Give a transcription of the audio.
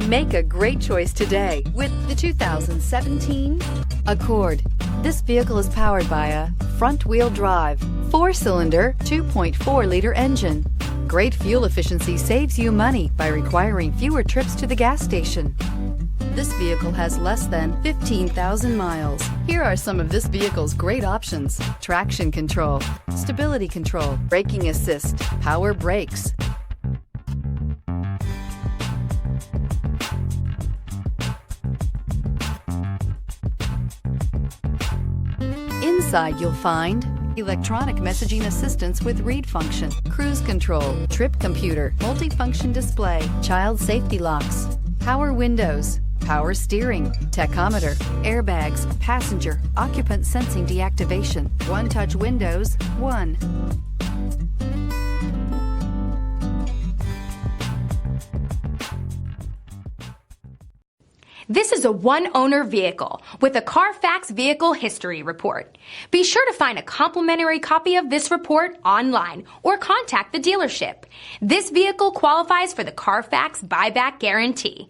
Make a great choice today with the 2017 Accord. This vehicle is powered by a front-wheel drive, 4-cylinder, 2.4-liter engine. Great fuel efficiency saves you money by requiring fewer trips to the gas station. This vehicle has less than 15,000 miles. Here are some of this vehicle's great options: traction control, stability control, braking assist, power brakes. Inside you'll find electronic messaging assistance with read function, cruise control, trip computer, multifunction display, child safety locks, power windows, power steering, tachometer, airbags, passenger, occupant sensing deactivation, one-touch windows, one. This is a one-owner vehicle with a Carfax Vehicle History Report. Be sure to find a complimentary copy of this report online or contact the dealership. This vehicle qualifies for the Carfax Buyback Guarantee.